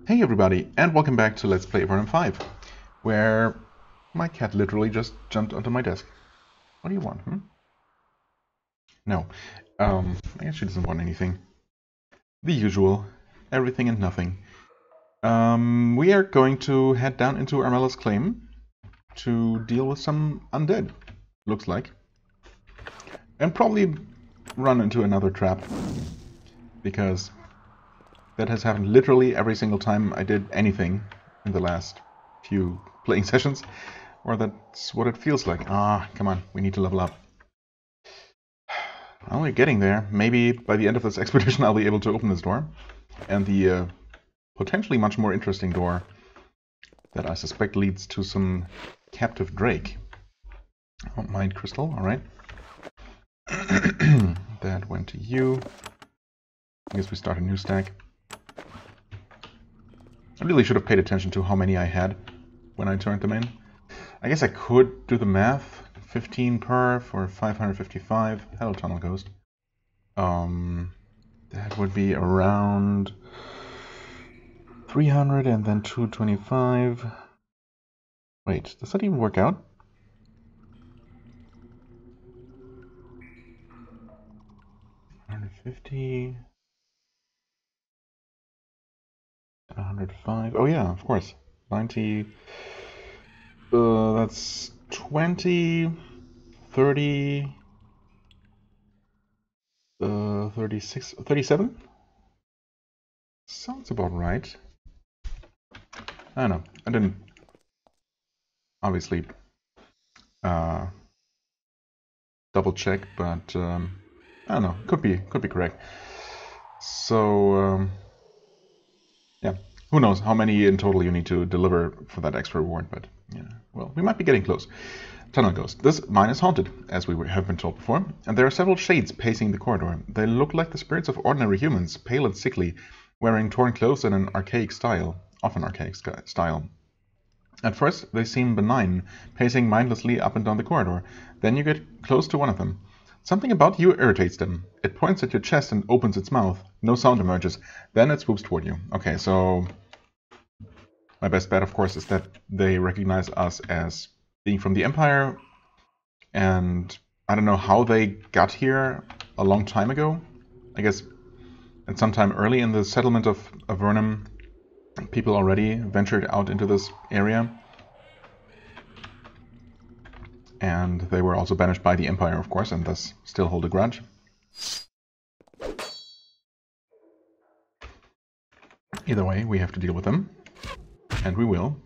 Hey everybody, and welcome back to Let's Play Avernum 5, where my cat literally just jumped onto my desk. What do you want, No. I guess she doesn't want anything. The usual. Everything and nothing. We are going to head down into Armella's Claim to deal with some undead, looks like. And probably run into another trap, because that has happened literally every single time I did anything in the last few playing sessions, or that's what it feels like. Come on, we need to level up. Well, we're getting there. Maybe by the end of this expedition I'll be able to open this door. And the potentially much more interesting door that I suspect leads to some captive drake. Oh, mind crystal, alright. That went to you. I guess we start a new stack. I really should have paid attention to how many I had when I turned them in. I guess I could do the math. 15 per for 555. Hello, Tunnel Ghost. That would be around 300 and then 225. Wait, does that even work out? $150 and 105. Oh yeah, of course. 90. That's 20, 30, 36, 37? Sounds about right. I don't know. I didn't obviously double check, but I don't know. Could be correct. So yeah, who knows how many in total you need to deliver for that extra reward? But yeah, well, we might be getting close. Tunnel Ghost. This mine is haunted, as we have been told before, and there are several shades pacing the corridor. They look like the spirits of ordinary humans, pale and sickly, wearing torn clothes in an archaic style, often archaic style. At first, they seem benign, pacing mindlessly up and down the corridor. Then you get close to one of them. Something about you irritates them. It points at your chest and opens its mouth. No sound emerges. Then it swoops toward you. Okay, so my best bet, of course, is that they recognize us as being from the Empire, and I don't know how they got here a long time ago. I guess at some time early in the settlement of Avernum, people already ventured out into this area. And they were also banished by the Empire, of course, and thus still hold a grudge. Either way, we have to deal with them. And we will.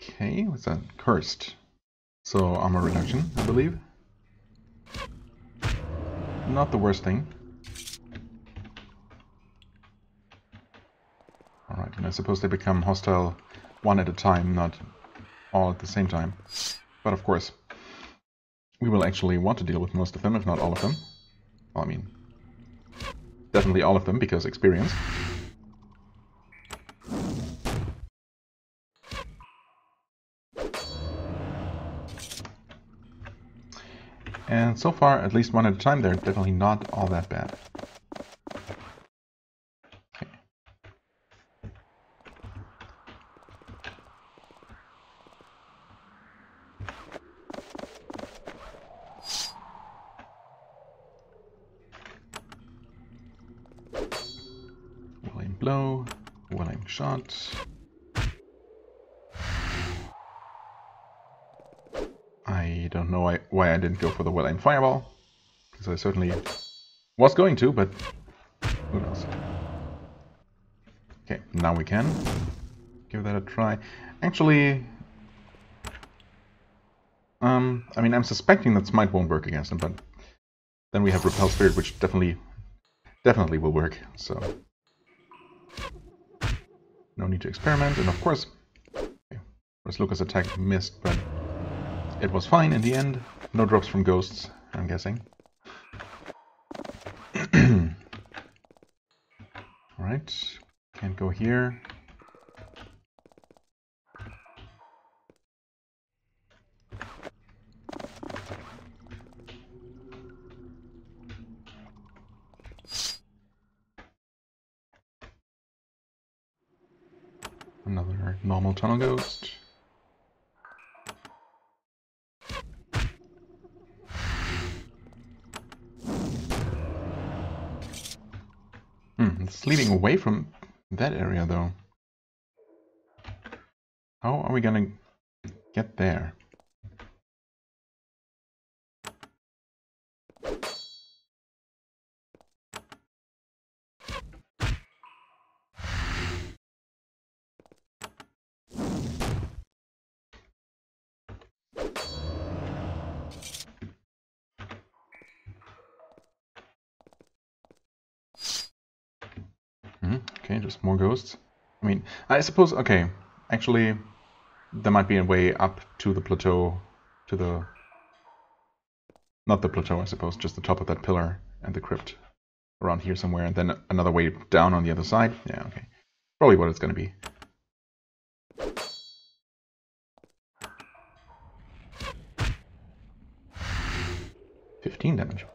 Okay, what's that? Cursed. So, armor reduction, I believe. Not the worst thing. Alright, and I suppose they become hostile one at a time, not all at the same time. But of course, we will actually want to deal with most of them, if not all of them. Well, I mean, definitely all of them, because experience. And so far, at least one at a time, they're definitely not all that bad. Okay. Well-aimed blow, well-aimed shot. I don't know why I didn't go for the well-aimed fireball, because I certainly was going to, but who knows. Okay, now we can give that a try. Actually, I mean, I'm suspecting that Smite won't work against him, but then we have Repel Spirit, which definitely will work, so no need to experiment. And of course, okay, Lucas' attack missed, but it was fine in the end. No drops from ghosts, I'm guessing. Alright, can't go here. Another normal tunnel ghost. It's leading away from that area, though. How are we gonna get there? Okay, just more ghosts. I mean, I suppose, okay, actually, there might be a way up to the plateau, to the... Not the plateau, I suppose, just the top of that pillar and the crypt around here somewhere, and then another way down on the other side. Yeah, okay. Probably what it's gonna be. $15 damage.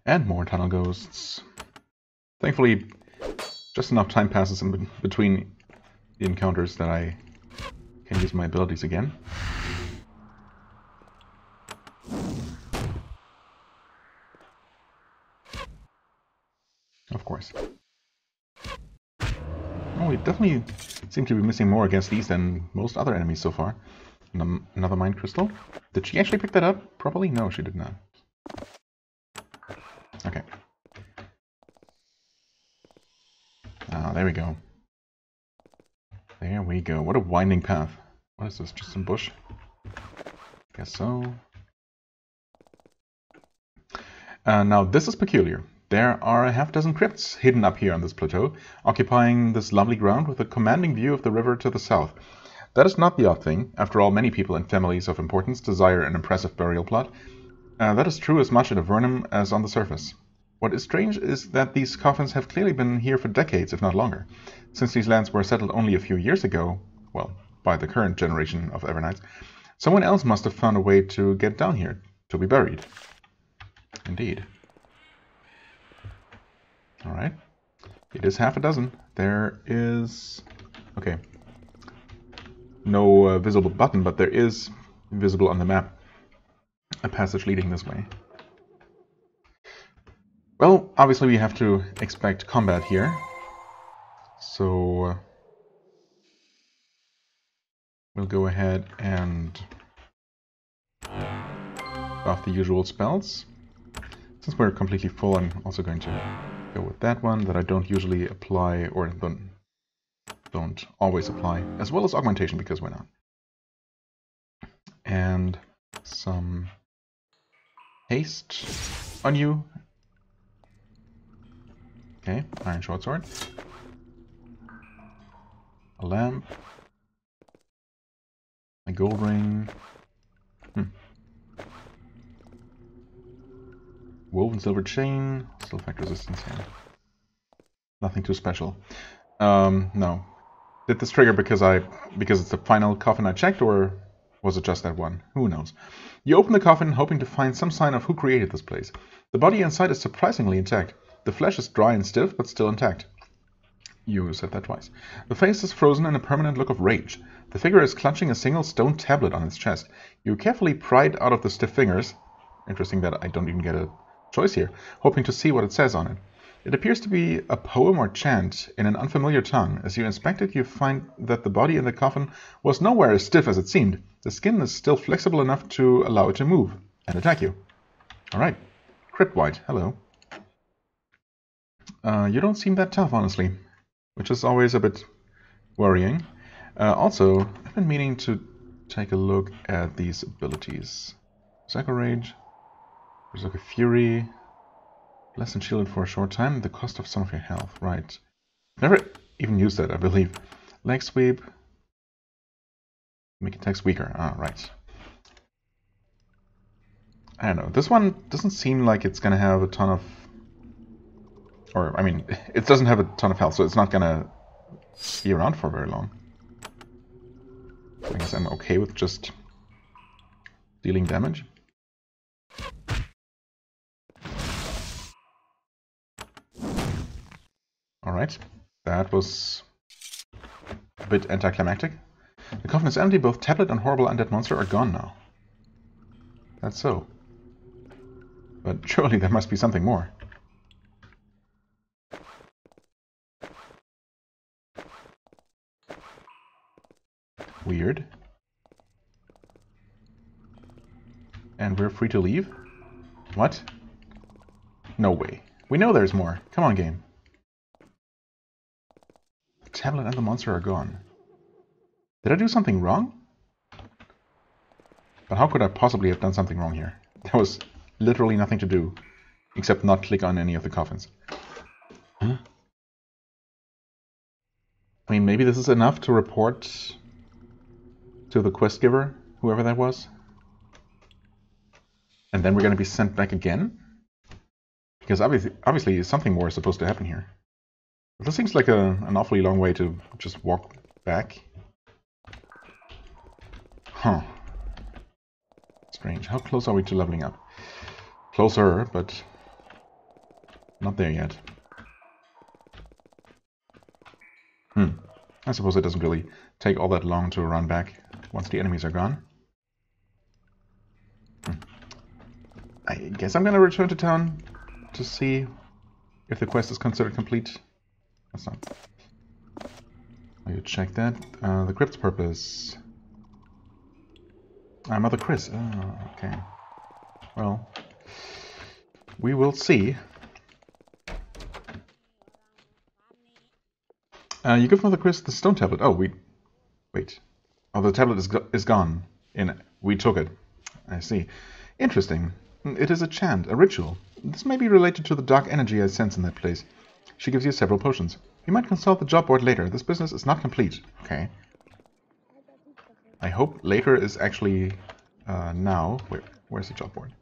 And more tunnel ghosts. Thankfully, just enough time passes in between the encounters that I can use my abilities again. Of course. Oh, we definitely seem to be missing more against these than most other enemies so far. Another mind crystal. Did she actually pick that up properly? No, she did not. Okay. Ah, there we go. There we go. What a winding path. What is this? Just some bush? Guess so. Now, this is peculiar. There are a half-dozen crypts hidden up here on this plateau, occupying this lovely ground with a commanding view of the river to the south. That is not the odd thing. After all, many people and families of importance desire an impressive burial plot. That is true as much in Avernum as on the surface. What is strange is that these coffins have clearly been here for decades, if not longer. Since these lands were settled only a few years ago, well, by the current generation of Evernites, someone else must have found a way to get down here, to be buried. Indeed. Alright. It is half a dozen. There is... okay. No visible button, but there is visible on the map a passage leading this way. Well, obviously we have to expect combat here. So we'll go ahead and buff the usual spells. Since we're completely full, I'm also going to go with that one that I don't usually apply, or don't always apply, as well as augmentation, because why not? And some haste on you. Okay, iron short sword. A lamp. A gold ring. Woven silver chain. Still effect resistance here. Nothing too special. No. Did this trigger because it's the final coffin I checked, or was it just that one? Who knows? You open the coffin hoping to find some sign of who created this place. The body inside is surprisingly intact. The flesh is dry and stiff, but still intact. You said that twice. The face is frozen in a permanent look of rage. The figure is clutching a single stone tablet on its chest. You carefully pry it out of the stiff fingers. Interesting that I don't even get a choice here, hoping to see what it says on it. It appears to be a poem or chant in an unfamiliar tongue. As you inspect it, you find that the body in the coffin was nowhere as stiff as it seemed. The skin is still flexible enough to allow it to move and attack you. Alright. Crypt White, hello. You don't seem that tough, honestly, which is always a bit worrying. Also, I've been meaning to take a look at these abilities. Berserker Rage, Berserker Fury, Less shielded for a short time, the cost of some of your health, right. Never even used that, I believe. Leg Sweep, make attacks weaker, right. I don't know, this one doesn't seem like it's gonna have a ton of... or, I mean, it doesn't have a ton of health, so it's not gonna be around for very long. I guess I'm okay with just dealing damage. Alright. That was a bit anticlimactic. The coffin is empty. Both tablet and horrible undead monster are gone now. That's so. But surely there must be something more. Weird. And we're free to leave? What? No way. We know there's more. Come on, game. The tablet and the monster are gone. Did I do something wrong? But how could I possibly have done something wrong here? There was literally nothing to do, except not click on any of the coffins. Huh? I mean, maybe this is enough to report to the quest giver, whoever that was. And then we're going to be sent back again? Because obviously something more is supposed to happen here. This seems like an awfully long way to just walk back. Huh. Strange. How close are we to leveling up? Closer, but not there yet. I suppose it doesn't really take all that long to run back once the enemies are gone. I guess I'm gonna return to town to see if the quest is considered complete. That's not. I'll check that. The crypt's purpose. Mother Chris. Oh, okay. Well, we will see. You give Mother Chris the stone tablet. Oh, wait. Oh, the tablet is gone. We took it. I see. Interesting. It is a chant, a ritual. This may be related to the dark energy I sense in that place. She gives you several potions. You might consult the job board later. This business is not complete. Okay. I hope later is actually now. Where's the job board?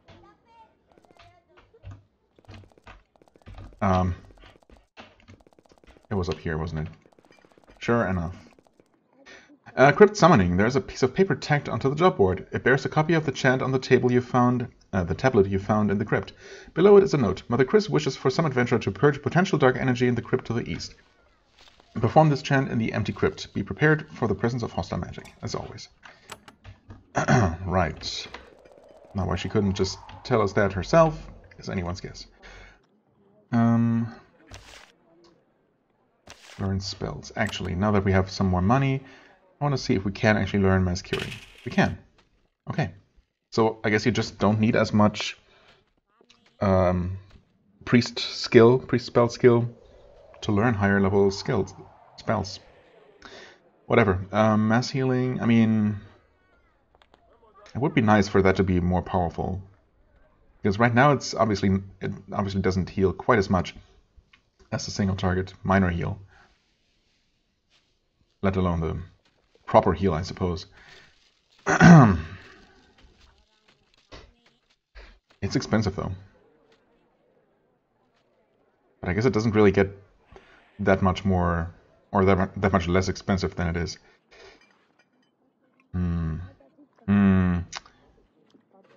It was up here, wasn't it? Sure enough. Crypt Summoning. There's a piece of paper tacked onto the job board. It bears a copy of the chant on the table you found, the tablet you found in the crypt. Below it is a note. Mother Chris wishes for some adventurer to purge potential dark energy in the crypt to the east. Perform this chant in the empty crypt. Be prepared for the presence of hostile magic, as always. Right. Now, why she couldn't just tell us that herself is anyone's guess. Learn spells. Actually, now that we have some more money, I want to see if we can actually learn Mass Curing. We can. Okay. So I guess you just don't need as much priest spell skill to learn higher level spells. Whatever. Mass healing, I mean, it would be nice for that to be more powerful. Because right now it obviously doesn't heal quite as much as a single target minor heal. Let alone the proper heal, I suppose. It's expensive though. But I guess it doesn't really get that much more, or that much less expensive than it is.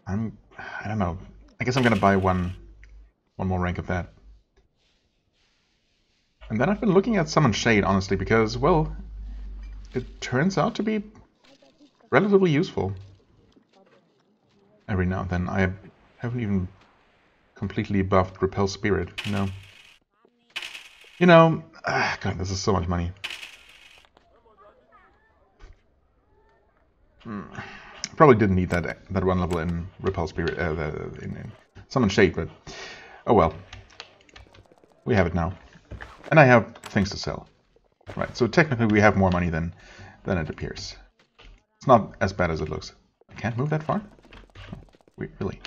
I don't know. I guess I'm gonna buy one more rank of that. And then I've been looking at Summon Shade, honestly, because, well, it turns out to be relatively useful. Every now and then. I haven't even completely buffed Repel Spirit, you know. God, this is so much money. Probably didn't need that one level in Repel Spirit, in Summon Shade, but oh well. We have it now. And I have things to sell. Right, so technically we have more money than it appears. It's not as bad as it looks. I can't move that far? Wait, really?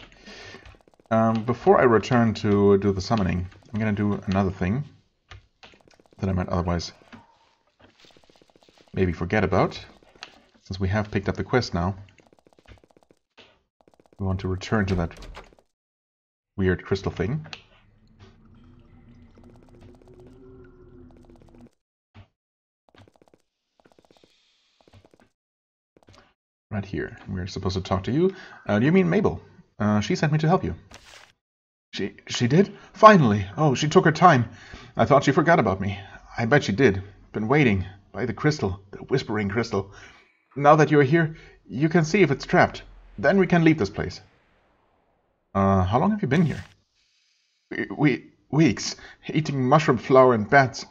Before I return to do the summoning, I'm going to do another thing that I might otherwise maybe forget about. Since we have picked up the quest now, we want to return to that weird crystal thing. Right here. We're supposed to talk to you. Do you mean Mabel? She sent me to help you. She did? Finally! Oh, she took her time. I thought she forgot about me. I bet she did. Been waiting. By the crystal. The whispering crystal. Now that you're here, you can see if it's trapped. Then we can leave this place. How long have you been here? Weeks. Eating mushroom flour and bats.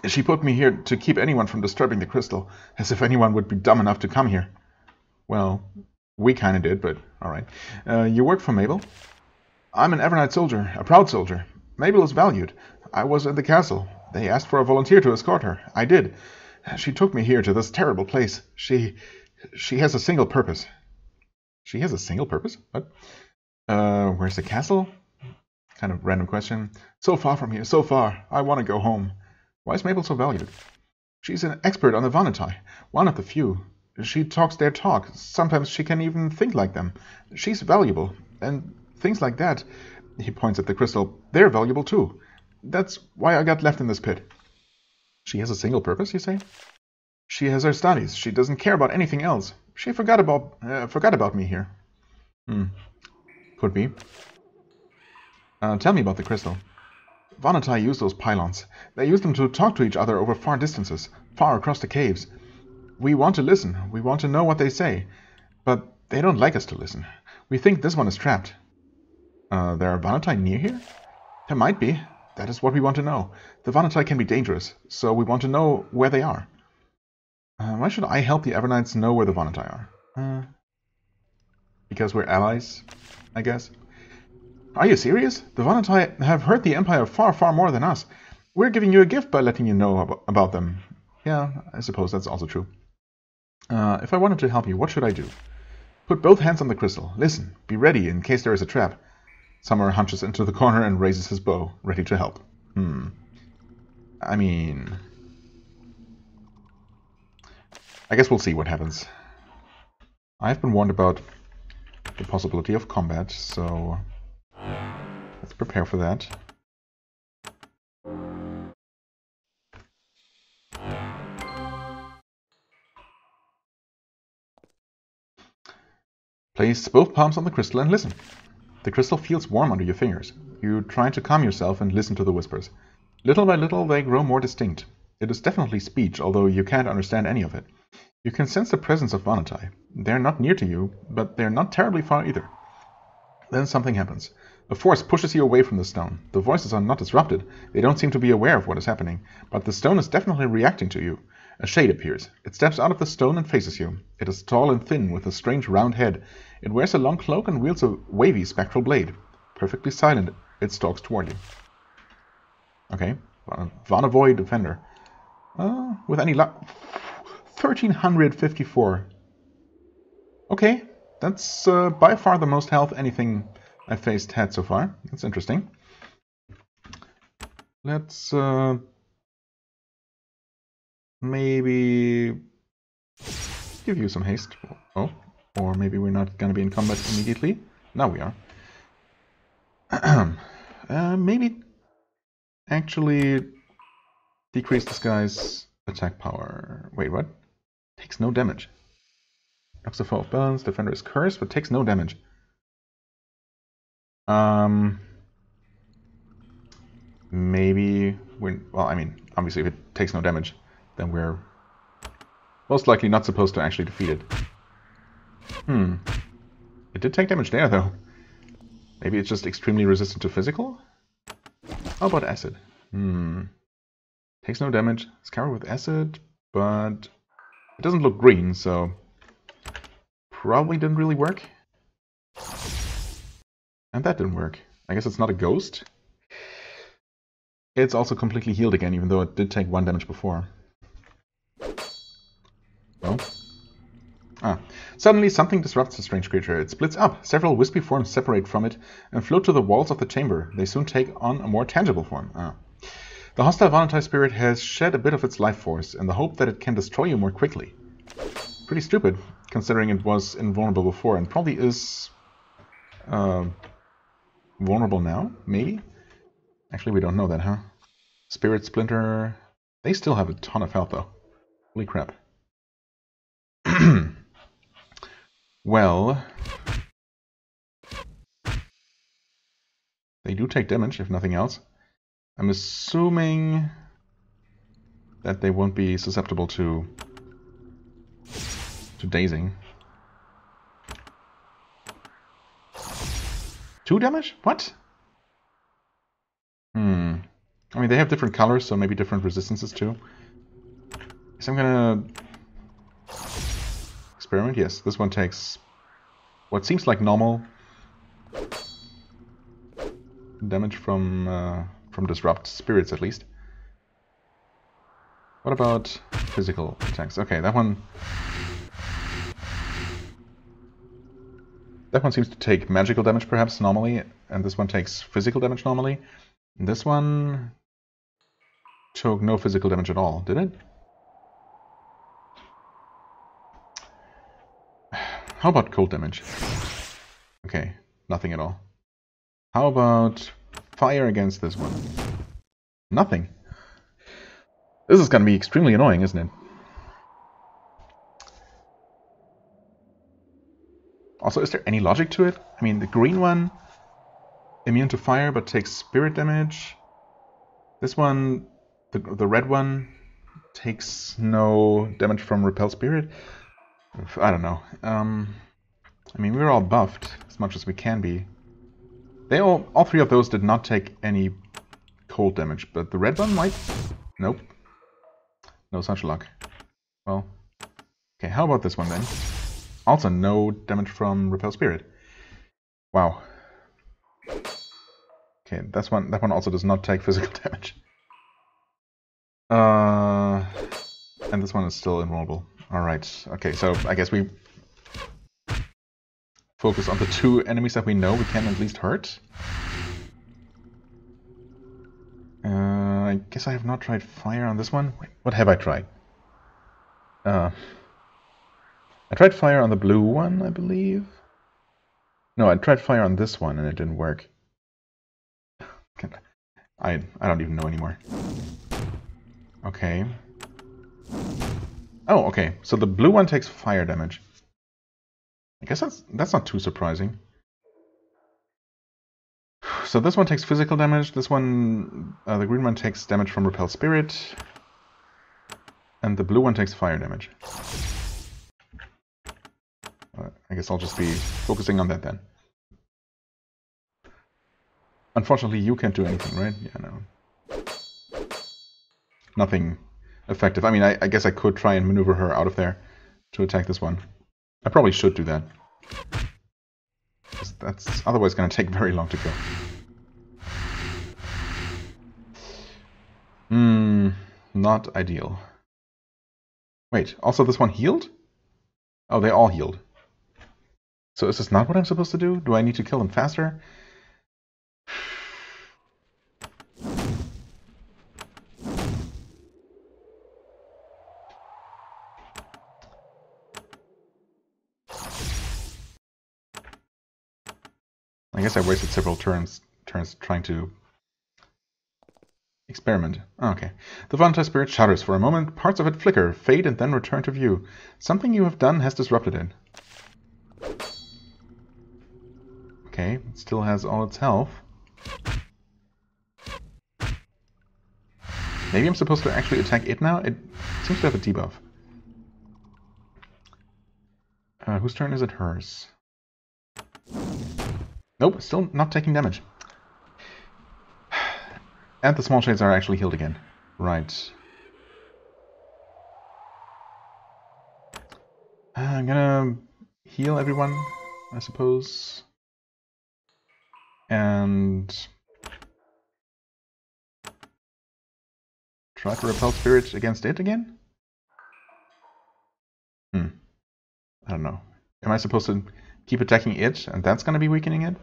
She put me here to keep anyone from disturbing the crystal. As if anyone would be dumb enough to come here. Well, we kinda did, but alright. You work for Mabel? I'm an Evernight soldier. A proud soldier. Mabel is valued. I was at the castle. They asked for a volunteer to escort her. I did. She took me here to this terrible place. She has a single purpose. She has a single purpose? What? Where's the castle? Kind of random question. So far from here, so far. I want to go home. Why is Mabel so valued? She's an expert on the Vanatai. One of the few. She talks their talk. Sometimes she can even think like them. She's valuable. And things like that, he points at the crystal, they're valuable too. That's why I got left in this pit. She has a single purpose, you say? She has her studies. She doesn't care about anything else. She forgot about me here. Could be. Tell me about the crystal. Vanatai use those pylons. They use them to talk to each other over far distances, far across the caves. We want to listen. We want to know what they say. But they don't like us to listen. We think this one is trapped. There are Vanatai near here? There might be. That is what we want to know. The Vanatai can be dangerous, so we want to know where they are. Why should I help the Evernights know where the Vanatai are? Because we're allies, I guess. Are you serious? The Vanatai have hurt the Empire far, far more than us. We're giving you a gift by letting you know about them. Yeah, I suppose that's also true. If I wanted to help you, what should I do? Put both hands on the crystal. Listen. Be ready in case there is a trap. Summer hunches into the corner and raises his bow, ready to help. I mean... I guess we'll see what happens. I've been warned about the possibility of combat, so... let's prepare for that. Place both palms on the crystal and listen. The crystal feels warm under your fingers. You try to calm yourself and listen to the whispers. Little by little they grow more distinct. It is definitely speech, although you can't understand any of it. You can sense the presence of Vanatai. They're not near to you, but they're not terribly far either. Then something happens. A force pushes you away from the stone. The voices are not disrupted. They don't seem to be aware of what is happening, but the stone is definitely reacting to you. A shade appears. It steps out of the stone and faces you. It is tall and thin, with a strange round head. It wears a long cloak and wields a wavy spectral blade. Perfectly silent, it stalks toward you. Okay, Vanavoid Defender. With any luck... 1354. Okay, that's by far the most health anything I've faced had so far. That's interesting. Let's... maybe give you some haste. Oh, or maybe we're not going to be in combat immediately. Now we are. Maybe actually decrease this guy's attack power. Wait, what? Takes no damage. Knocks the foe off balance. Defender is cursed, but takes no damage. Maybe we're... well, I mean, obviously if it takes no damage, then we're most likely not supposed to actually defeat it. It did take damage there, though. Maybe it's just extremely resistant to physical? How about acid? Takes no damage. It's covered with acid, but it doesn't look green, so probably didn't really work. And that didn't work. I guess it's not a ghost. It's also completely healed again, even though it did take 1 damage before. Well. Suddenly something disrupts the strange creature. It splits up. Several wispy forms separate from it and float to the walls of the chamber. They soon take on a more tangible form. The hostile Vanatai spirit has shed a bit of its life force in the hope that it can destroy you more quickly. Pretty stupid, considering it was invulnerable before and probably is vulnerable now, maybe? Actually, we don't know that, huh? Spirit Splinter... they still have a ton of health, though. Holy crap. Well... they do take damage, if nothing else. I'm assuming... that they won't be susceptible to dazing. 2 damage? What? I mean, they have different colors, so maybe different resistances too. So I'm gonna experiment. Yes, this one takes what seems like normal damage from disrupt spirits, at least. What about physical attacks? Okay, that one seems to take magical damage, perhaps, normally, and this one takes physical damage normally. And this one took no physical damage at all, did it? How about cold damage? Okay, nothing at all. How about fire against this one? Nothing. This is gonna be extremely annoying, isn't it? Also, is there any logic to it? I mean, the green one, immune to fire but takes spirit damage. This one, the red one, takes no damage from repel spirit. I don't know. I mean, we're all buffed as much as we can be. They all 3 of those did not take any cold damage, but the red one might. Nope. No such luck. Well, okay. How about this one then? Also, no damage from repel spirit. Wow. Okay, that one also does not take physical damage. And this one is still invulnerable. Alright, okay, so I guess we focus on the 2 enemies that we know we can at least hurt. I guess I have not tried fire on this one. Wait, what have I tried? I tried fire on the blue one, I believe. No, I tried fire on this one and it didn't work. I don't even know anymore. Okay. Oh, okay. So the blue one takes fire damage. I guess that's not too surprising. So this one takes physical damage. This one, the green one takes damage from repel spirit, and the blue one takes fire damage. I guess I'll just be focusing on that then. Unfortunately, you can't do anything, right? Yeah, no. Nothing effective. I mean, I guess I could try and maneuver her out of there to attack this one. I probably should do that. That's otherwise going to take very long to kill. Not ideal. Wait, also this one healed? Oh, they all healed. So is this not what I'm supposed to do? Do I need to kill them faster? I guess I wasted several turns trying to experiment. Oh, okay. The volatile spirit shudders for a moment, parts of it flicker, fade, and then return to view. Something you have done has disrupted it. Okay, it still has all its health. Maybe I'm supposed to actually attack it now? It seems to have a debuff. Whose turn is it? Hers. Nope, still not taking damage. And the small shades are actually healed again. Right. I'm gonna heal everyone, I suppose. And try to repel spirit against it again? I don't know. Am I supposed to keep attacking it, and that's gonna be weakening it?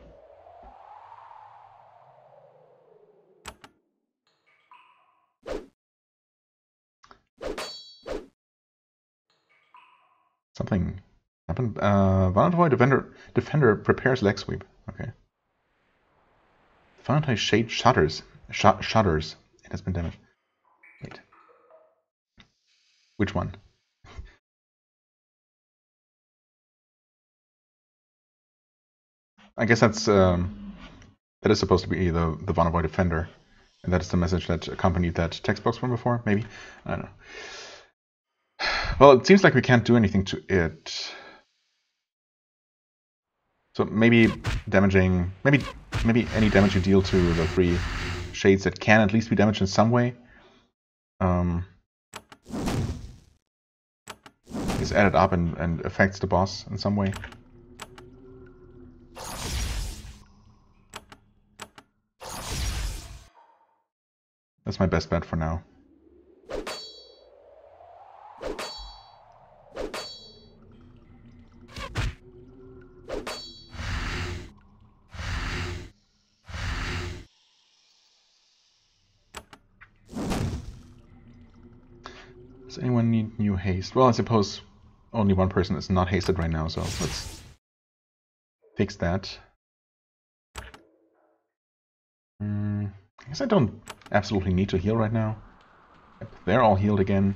Something happened. Valentine defender prepares leg sweep. Okay. Valentine shade shudders. Shudders. It has been damaged. Wait. Which one? I guess that is supposed to be the Vonavoid defender. And that is the message that accompanied that text box from before, maybe? I don't know. Well, it seems like we can't do anything to it. So maybe damaging, maybe any damage you deal to the 3 shades that can at least be damaged in some way is added up and affects the boss in some way. That's my best bet for now. Does anyone need new haste? Well, I suppose only one person is not hasted right now, so let's fix that. I guess I don't absolutely need to heal right now. Yep, they're all healed again.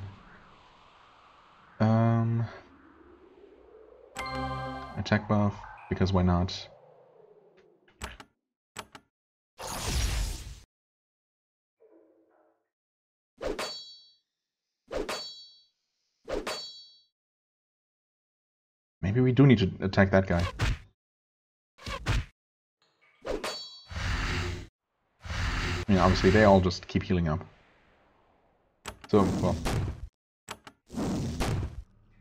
Attack buff, because why not? Maybe we do need to attack that guy. I mean, obviously they all just keep healing up. So, well,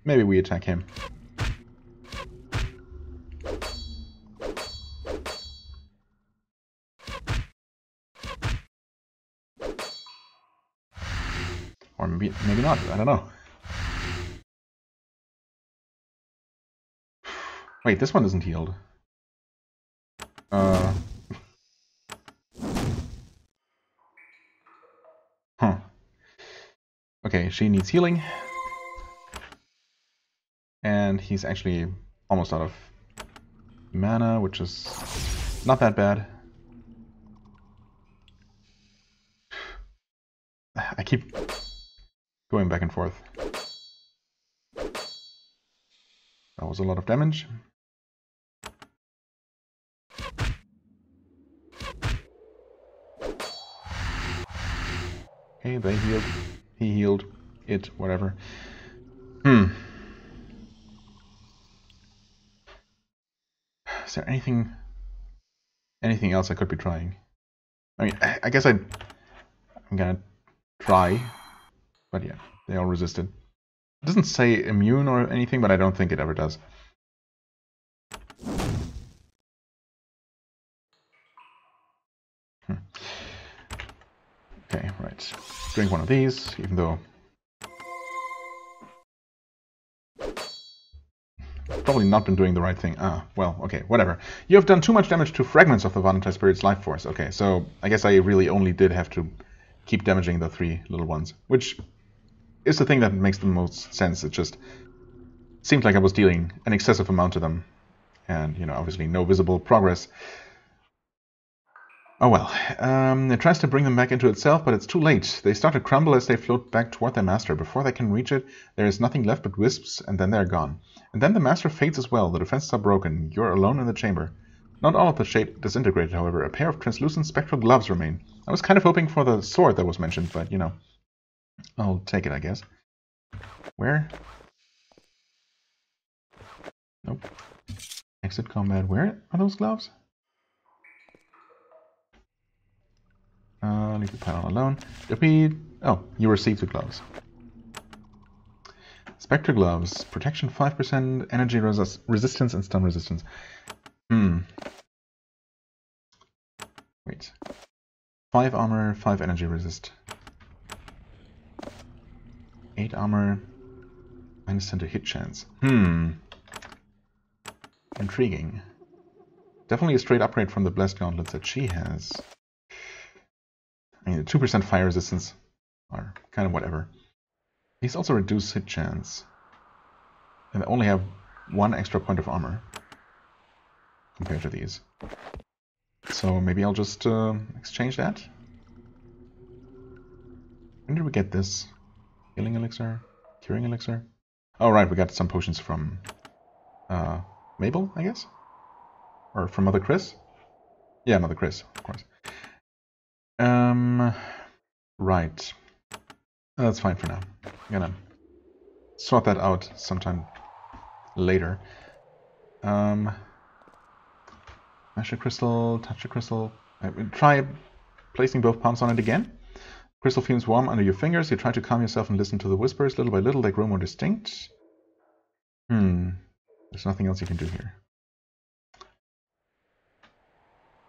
maybe we attack him. Or maybe not, I don't know. Wait, this one isn't healed. Huh. Okay, she needs healing. And he's actually almost out of mana, which is not that bad. I keep going back and forth. That was a lot of damage. Okay, they healed. He healed. It, whatever. Is there anything else I could be trying? I mean, I guess I'm gonna try, but yeah, they all resisted. It doesn't say immune or anything, but I don't think it ever does. Okay, right. Drink one of these, even though probably not been doing the right thing. Ah, well, okay, whatever. You have done too much damage to fragments of the Volatile Spirit's life force. Okay, so I guess I really only did have to keep damaging the 3 little ones, which is the thing that makes the most sense. It just seemed like I was dealing an excessive amount to them, and, you know, obviously no visible progress. Oh well. It tries to bring them back into itself, but it's too late. They start to crumble as they float back toward their master. Before they can reach it, there is nothing left but wisps, and then they're gone. And then the master fades as well. The defenses are broken. You're alone in the chamber. Not all of the shade disintegrated, however. A pair of translucent spectral gloves remain. I was kind of hoping for the sword that was mentioned, but, you know, I'll take it, I guess. Where? Nope. Exit combat. Where are those gloves? Leave the panel alone. Oh, you received the gloves. Specter Gloves. Protection 5%, energy resistance, and stun resistance. Wait. 5 armor, 5 energy resist. 8 armor, -10 to hit chance. Intriguing. Definitely a straight upgrade from the Blessed Gauntlets that she has. I mean, the 2% fire resistance are kind of whatever. These also reduce hit chance. And they only have 1 extra point of armor compared to these. So maybe I'll just exchange that. When did we get this? Healing Elixir? Curing Elixir? Oh right, we got some potions from Mabel, I guess? Or from Mother Chris? Yeah, Mother Chris, of course. Right. That's fine for now. I'm gonna sort that out sometime later. Smash a crystal, touch a crystal. Try placing both palms on it again. Crystal feels warm under your fingers. You try to calm yourself and listen to the whispers. Little by little, they grow more distinct. There's nothing else you can do here.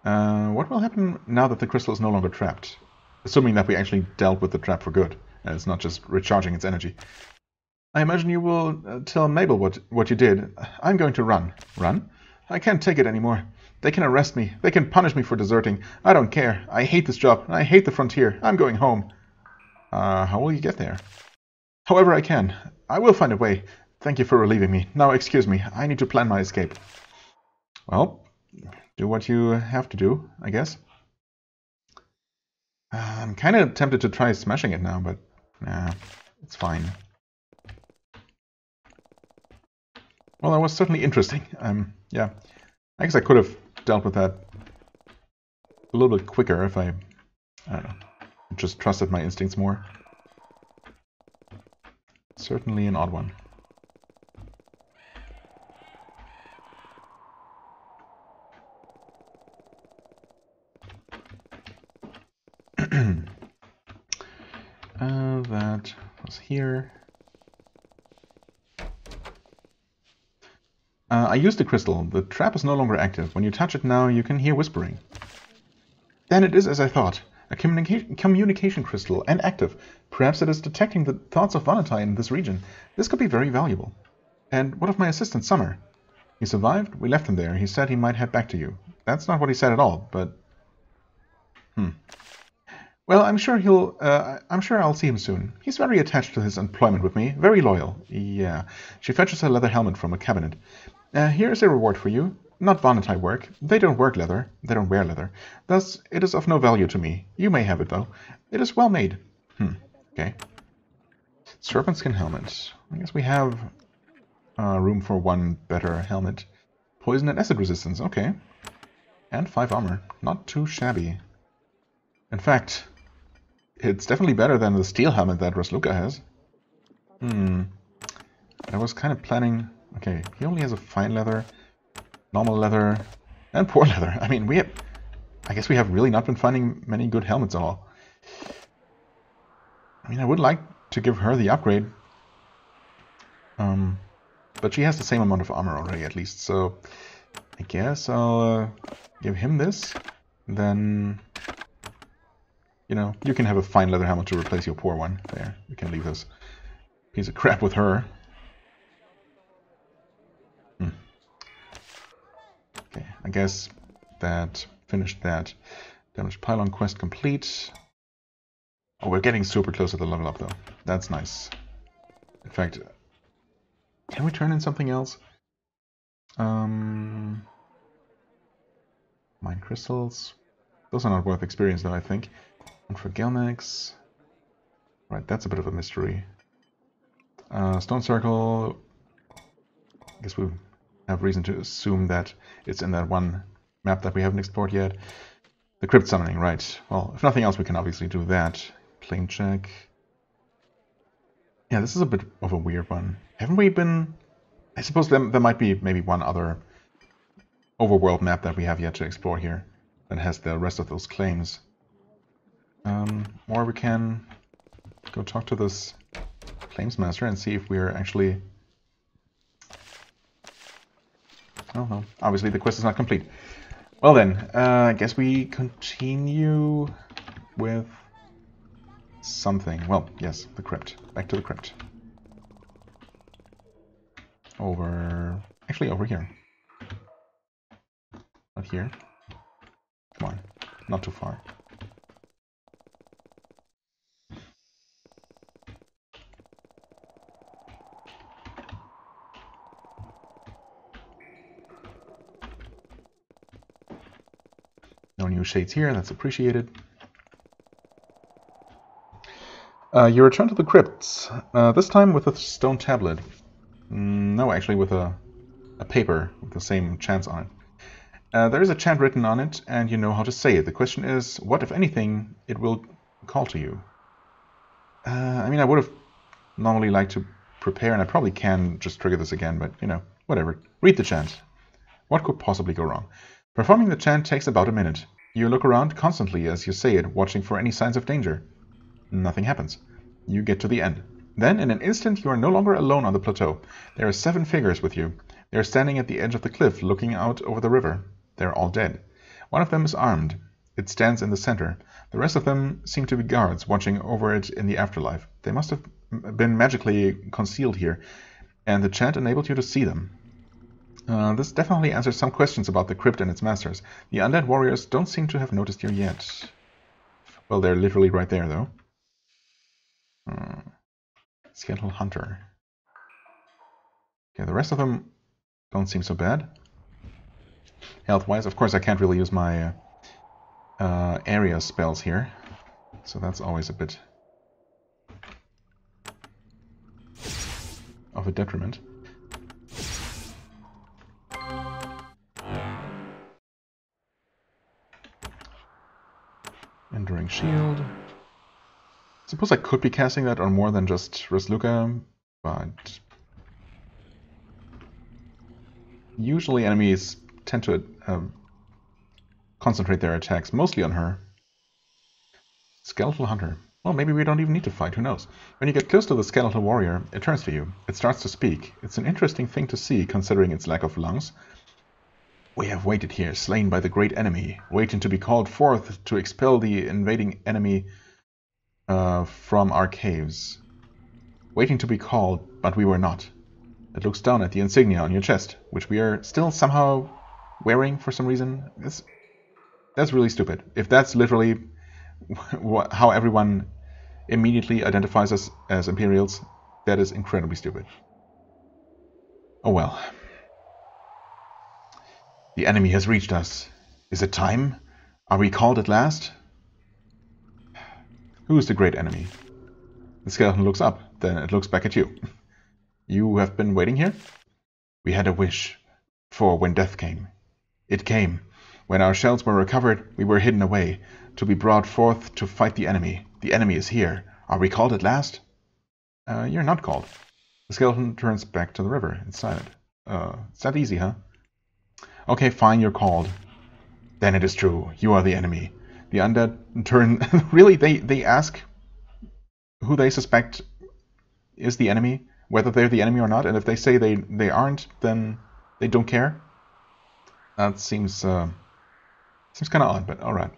What will happen now that the crystal is no longer trapped? Assuming that we actually dealt with the trap for good, and it's not just recharging its energy. I imagine you will tell Mabel what you did. I'm going to run. Run? I can't take it anymore. They can arrest me. They can punish me for deserting. I don't care. I hate this job. I hate the frontier. I'm going home. How will you get there? However I can. I will find a way. Thank you for relieving me. Now excuse me. I need to plan my escape. Well, do what you have to do, I guess. I'm kind of tempted to try smashing it now, but it's fine. Well, that was certainly interesting. Yeah, I guess I could have dealt with that a little bit quicker if I don't know, just trusted my instincts more. Certainly an odd one. That was here. I used the crystal. The trap is no longer active. When you touch it now, you can hear whispering. Then it is as I thought. A communication crystal, and active. Perhaps it is detecting the thoughts of Valentine in this region. This could be very valuable. And what of my assistant, Summer? He survived? We left him there. He said he might head back to you. That's not what he said at all, but... Well, I'm sure I'll see him soon. He's very attached to his employment with me. Very loyal. Yeah. She fetches a leather helmet from a cabinet. Here is a reward for you. Not Valentine work. They don't work leather. They don't wear leather. Thus, it is of no value to me. You may have it, though. It is well made. Okay. Serpent skin helmet. I guess we have room for one better helmet. Poison and acid resistance. Okay. And 5 armor. Not too shabby. In fact, it's definitely better than the steel helmet that Rasluka has. I was kind of planning... Okay, he only has a fine leather, normal leather, and poor leather. I mean, I guess we have really not been finding many good helmets at all. I mean, I would like to give her the upgrade. But she has the same amount of armor already, at least. So, I guess I'll give him this. Then... You know, you can have a fine leather helmet to replace your poor one. There, you can leave this piece of crap with her. Okay, I guess that finished that. Damage pylon quest complete. Oh, we're getting super close to the level up, though. That's nice. In fact, can we turn in something else? Mine crystals. Those are not worth experience, though, I think. And for Gelmax, right, that's a bit of a mystery. Stone Circle, I guess we have reason to assume that it's in that one map that we haven't explored yet. The Crypt Summoning, right. Well, if nothing else, we can obviously do that. Claim check. Yeah, this is a bit of a weird one. Haven't we been... I suppose there might be maybe one other overworld map that we have yet to explore here that has the rest of those claims. Or we can go talk to this claims master and see if we're actually... Oh no, obviously the quest is not complete. Well then, I guess we continue with something. Well, yes, the crypt. Back to the crypt. Actually over here. Not here. Come on, not too far. No new shades here, that's appreciated. You return to the crypts, this time with a stone tablet. No, actually with a paper with the same chants on it. There is a chant written on it, and you know how to say it. The question is, what, if anything, it will call to you? I mean, I would have normally liked to prepare, and I probably can just trigger this again, but, you know, whatever. Read the chant. What could possibly go wrong? Performing the chant takes about a minute. You look around constantly as you say it, watching for any signs of danger. Nothing happens. You get to the end. Then, in an instant, you are no longer alone on the plateau. There are 7 figures with you. They are standing at the edge of the cliff, looking out over the river. They are all dead. One of them is armed. It stands in the center. The rest of them seem to be guards, watching over it in the afterlife. They must have been magically concealed here, and the chant enabled you to see them. This definitely answers some questions about the crypt and its masters. The undead warriors don't seem to have noticed you yet. Well, they're literally right there, though. Skeletal Hunter. Okay, the rest of them don't seem so bad. Health-wise, of course, I can't really use my area spells here, so that's always a bit of a detriment. Enduring Shield. I suppose I could be casting that on more than just Resluka, but usually enemies tend to concentrate their attacks mostly on her. Skeletal Hunter. Well, maybe we don't even need to fight, who knows. When you get close to the skeletal warrior, it turns to you. It starts to speak. It's an interesting thing to see, considering its lack of lungs. We have waited here, slain by the great enemy, waiting to be called forth to expel the invading enemy from our caves. Waiting to be called, but we were not. It looks down at the insignia on your chest, which we are still somehow wearing for some reason. That's really stupid. If that's literally how everyone immediately identifies us as Imperials, that is incredibly stupid. Oh well. The enemy has reached us. Is it time? Are we called at last? Who is the great enemy? The skeleton looks up, then it looks back at you. You have been waiting here? We had a wish for when death came. It came. When our shells were recovered, we were hidden away, to be brought forth to fight the enemy. The enemy is here. Are we called at last? You're not called. The skeleton turns back to the river. It's silent. It's that easy, huh? Okay, fine, you're called. Then it is true. You are the enemy. The undead turn... Really? They ask who they suspect is the enemy, whether they're the enemy or not, and if they say they aren't, then they don't care? That seems kind of odd, but alright.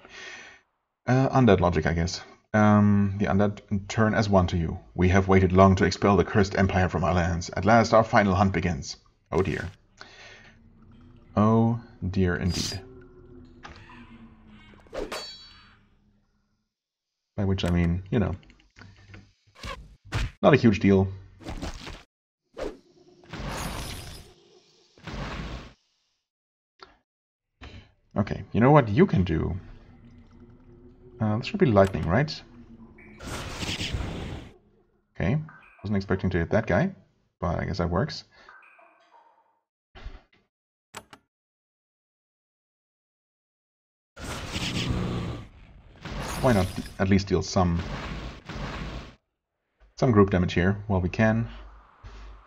Undead logic, I guess. The undead turn as one to you. We have waited long to expel the cursed empire from our lands. At last our final hunt begins. Oh dear. Oh dear indeed. By which I mean, you know, not a huge deal. Okay, you know what you can do? This should be lightning, right? Okay, wasn't expecting to hit that guy, but I guess that works. Why not at least deal some group damage here while we can?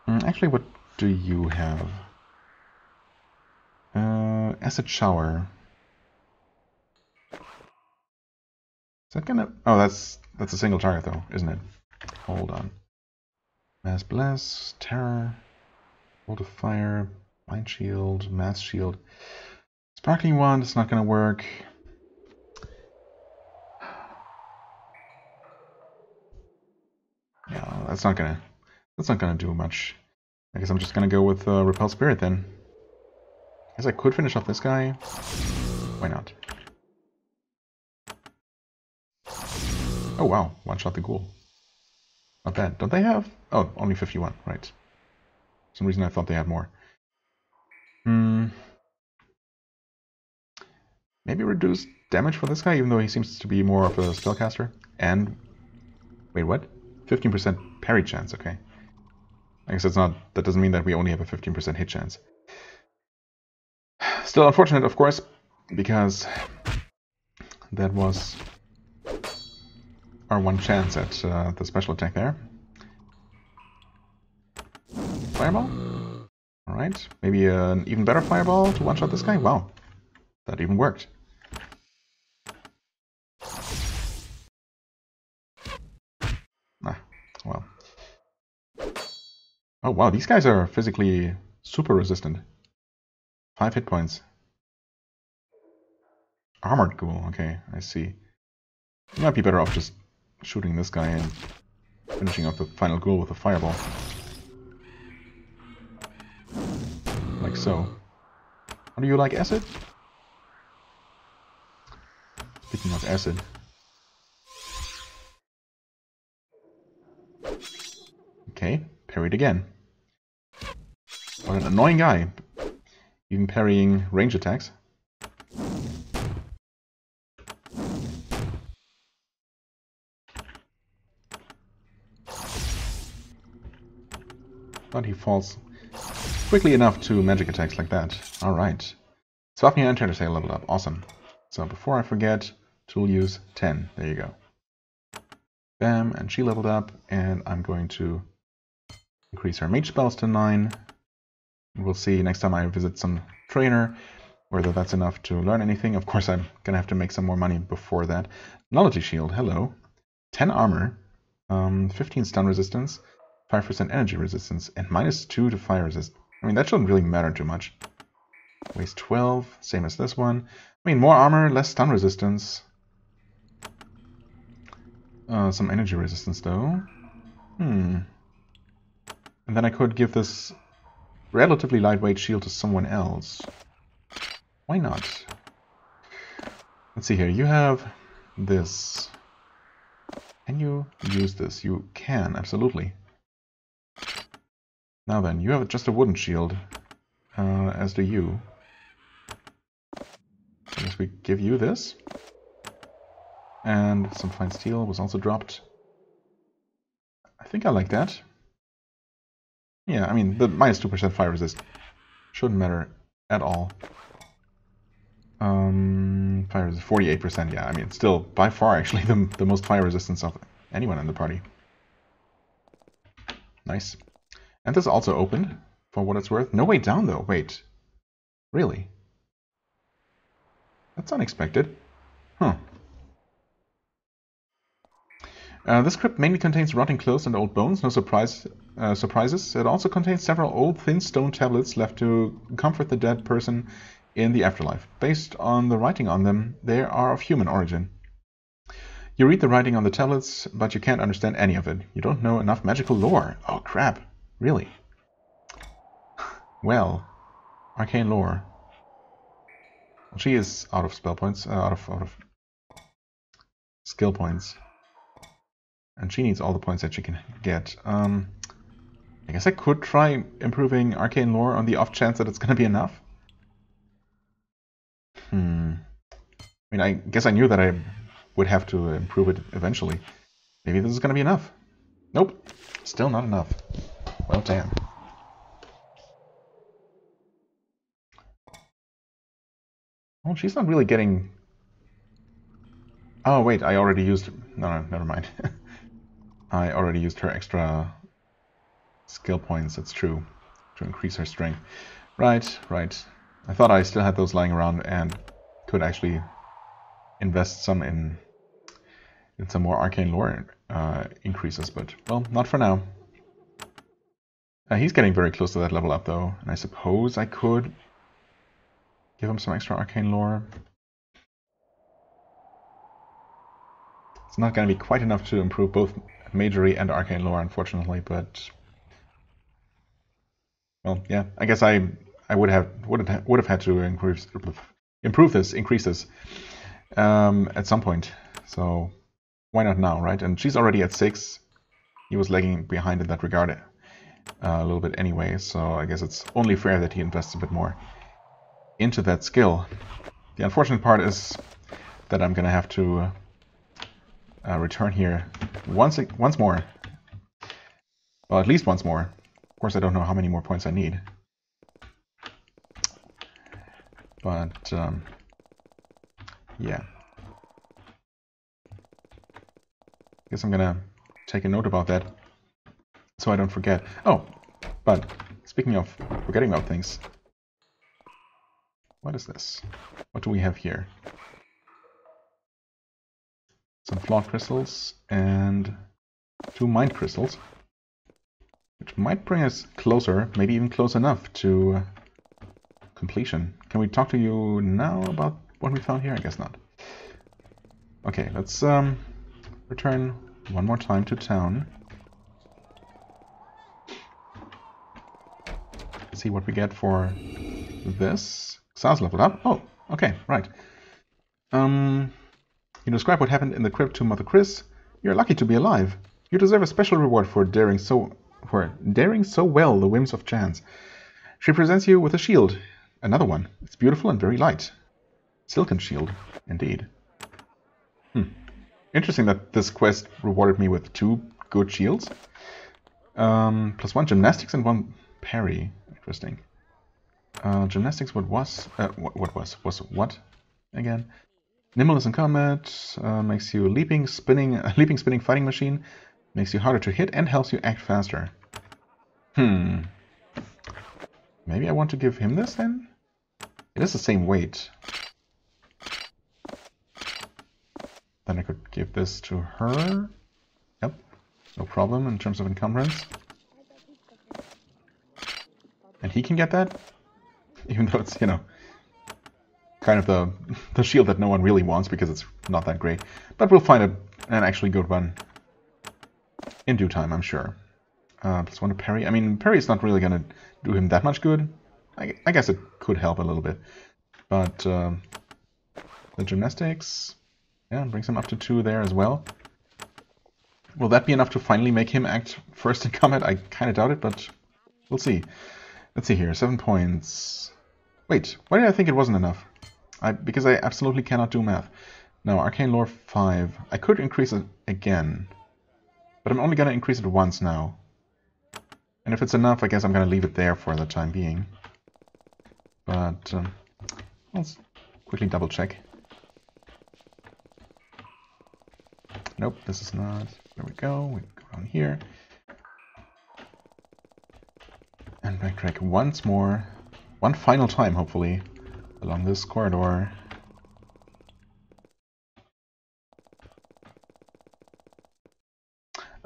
Actually, what do you have? Acid Shower. Is that gonna... Oh, that's a single target though, isn't it? Hold on. Mass Blast, Terror, Bolt of Fire, Mind Shield, Mass Shield. Sparkling Wand, it's not gonna work. Yeah, that's not gonna do much. I guess I'm just gonna go with Repel Spirit then. I guess I could finish off this guy. Why not? Oh wow, one shot the ghoul. Not bad. Don't they have? Oh, only 51, right. For some reason I thought they had more. Maybe reduce damage for this guy, even though he seems to be more of a spellcaster. And... wait, what? 15% parry chance, okay. I guess that's not... that doesn't mean that we only have a 15% hit chance. Still unfortunate, of course, because that was our one chance at the special attack there. Fireball? Alright, maybe an even better fireball to one-shot this guy? Wow, that even worked. Ah, well. Oh wow, these guys are physically super resistant. 5 hit points. Armored ghoul, okay, I see. You might be better off just shooting this guy and finishing off the final ghoul with a fireball. Like so. How do you like acid? Speaking of acid. Okay, parried again. What an annoying guy. Even parrying range attacks. But he falls quickly enough to magic attacks like that. Alright. Swapnir and Tattersale leveled up. Awesome. So before I forget, tool use 10. There you go. Bam, and she leveled up, and I'm going to increase her mage spells to 9. We'll see next time I visit some trainer whether that's enough to learn anything. Of course, I'm going to have to make some more money before that. Knowledge shield, hello. 10 armor, 15 stun resistance, 5% energy resistance, and -2 to fire resist. I mean, that shouldn't really matter too much. Weighs 12, same as this one. I mean, more armor, less stun resistance. Some energy resistance, though. And then I could give this relatively lightweight shield to someone else. Why not? Let's see here. You have this. Can you use this? You can, absolutely. Now then, you have just a wooden shield, as do you. I guess we give you this. And some fine steel was also dropped. I think I like that. Yeah, I mean, the -2% fire resist shouldn't matter at all. Fire resist 48%, yeah, I mean, still by far actually the most fire resistance of anyone in the party. Nice. And this also opened, for what it's worth. No way down though, wait. Really? That's unexpected. Huh. This crypt mainly contains rotting clothes and old bones, no surprises. It also contains several old thin stone tablets left to comfort the dead person in the afterlife. Based on the writing on them, they are of human origin. You read the writing on the tablets, but you can't understand any of it. You don't know enough magical lore. Oh crap, really? Well, arcane lore. Well, she is out of spell points, out of skill points. And she needs all the points that she can get. I guess I could try improving arcane lore on the off chance that it's going to be enough. I mean, I guess I knew that I would have to improve it eventually. Maybe this is going to be enough. Nope. Still not enough. Well, damn. Oh, she's not really getting... Oh, wait, I already used... No, never mind. I already used her extra skill points, that's true, to increase her strength. Right. I thought I still had those lying around and could actually invest some in some more arcane lore increases, but, well, not for now. He's getting very close to that level up, though, and I suppose I could give him some extra arcane lore. It's not going to be quite enough to improve both magery and arcane lore, unfortunately, but well, yeah. I guess I would have had to increase this at some point. So why not now, right? And she's already at 6. He was lagging behind in that regard a little bit anyway. So I guess it's only fair that he invests a bit more into that skill. The unfortunate part is that I'm gonna have to return here once more. Well, at least once more. Of course, I don't know how many more points I need. But, yeah. Guess I'm gonna take a note about that so I don't forget. Oh, but speaking of forgetting about things, what is this? What do we have here? Some flawed crystals and 2 mind crystals, which might bring us closer, maybe even close enough to completion. Can we talk to you now about what we found here? I guess not. Okay, let's return one more time to town. See what we get for this. Xa's leveled up. Oh, okay, right. You describe what happened in the crypt to Mother Chris. You're lucky to be alive. You deserve a special reward for daring so well the whims of chance. She presents you with a shield. Another one. It's beautiful and very light. Silken shield, indeed. Interesting that this quest rewarded me with 2 good shields. Plus 1 gymnastics and 1 parry. Interesting. Gymnastics, what again? Nimbleness in combat, makes you leaping, spinning fighting machine, makes you harder to hit and helps you act faster. Maybe I want to give him this then? It is the same weight. Then I could give this to her. Yep, no problem in terms of encumbrance. And he can get that? Even though it's, you know, kind of the shield that no one really wants because it's not that great. But we'll find an actually good one in due time, I'm sure. Plus 1 to parry. I mean, parry is not really going to do him that much good. I guess it could help a little bit. But the gymnastics, yeah, brings him up to 2 there as well. Will that be enough to finally make him act first in combat? I kind of doubt it, but we'll see. Let's see here, 7 points. Wait, why did I think it wasn't enough? Because I absolutely cannot do math. No, Arcane Lore 5. I could increase it again. But I'm only going to increase it once now. And if it's enough, I guess I'm going to leave it there for the time being. But let's quickly double check. Nope, this is not. There we go. We go down here. And backtrack once more. One final time, hopefully, along this corridor.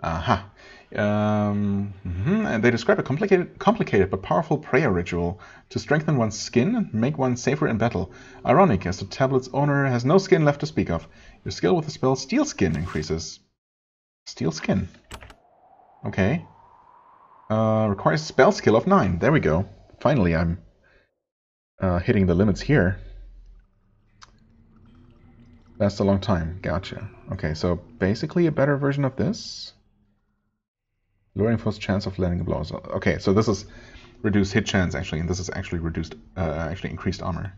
Aha. And they describe a complicated but powerful prayer ritual to strengthen one's skin and make one safer in battle. Ironic, as the tablet's owner has no skin left to speak of. Your skill with the spell Steel Skin increases. Steel Skin. Okay. Requires spell skill of 9. There we go. Finally, I'm hitting the limits here. Lasts a long time. Gotcha. Okay, so basically a better version of this. Lowering foe's chance of landing blows. Okay, so this is reduced hit chance actually, and this is actually reduced, increased armor.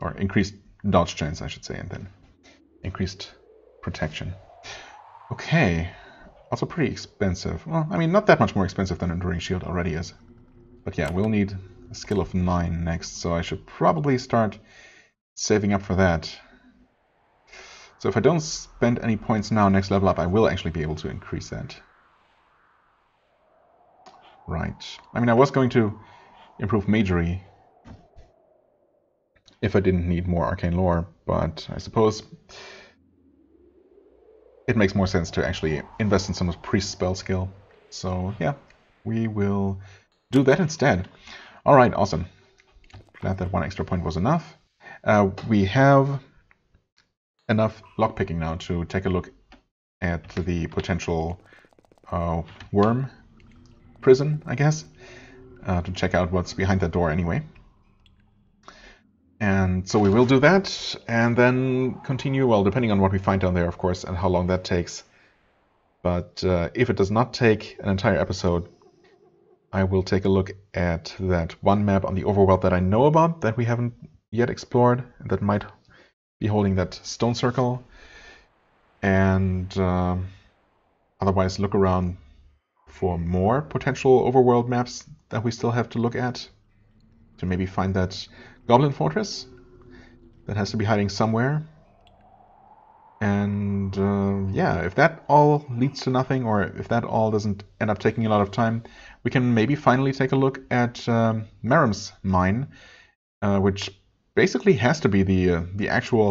Or increased dodge chance, I should say, and then increased protection. Okay. Also pretty expensive. Well, I mean, not that much more expensive than Enduring Shield already is. But yeah, we'll need a skill of 9 next, so I should probably start saving up for that. So if I don't spend any points now next level up, I will actually be able to increase that. Right. I mean, I was going to improve Magery if I didn't need more Arcane Lore, but I suppose it makes more sense to actually invest in some of Priest spell skill. So yeah, we will do that instead. Alright, awesome. Glad that 1 extra point was enough. We have enough lockpicking now to take a look at the potential worm prison, I guess, to check out what's behind that door anyway. And so we will do that, and then continue, well, depending on what we find down there, of course, and how long that takes. But if it does not take an entire episode, I will take a look at that one map on the overworld that I know about, that we haven't yet explored, that might be holding that stone circle, and otherwise look around for more potential overworld maps that we still have to look at. to maybe find that goblin fortress that has to be hiding somewhere. And yeah, if that all leads to nothing, or if that all doesn't end up taking a lot of time, we can maybe finally take a look at Merrim's mine, which basically has to be the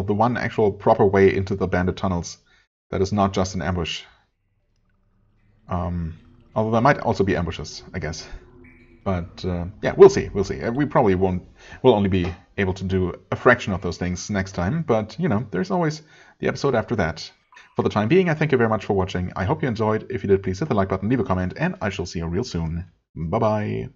one actual proper way into the bandit tunnels that is not just an ambush. Although there might also be ambushes, I guess. But yeah, we'll see. We'll see. We probably won't. We'll only be able to do a fraction of those things next time. But you know, there's always the episode after that. For the time being, I thank you very much for watching. I hope you enjoyed. If you did, please hit the like button, leave a comment, and I shall see you real soon. Bye bye.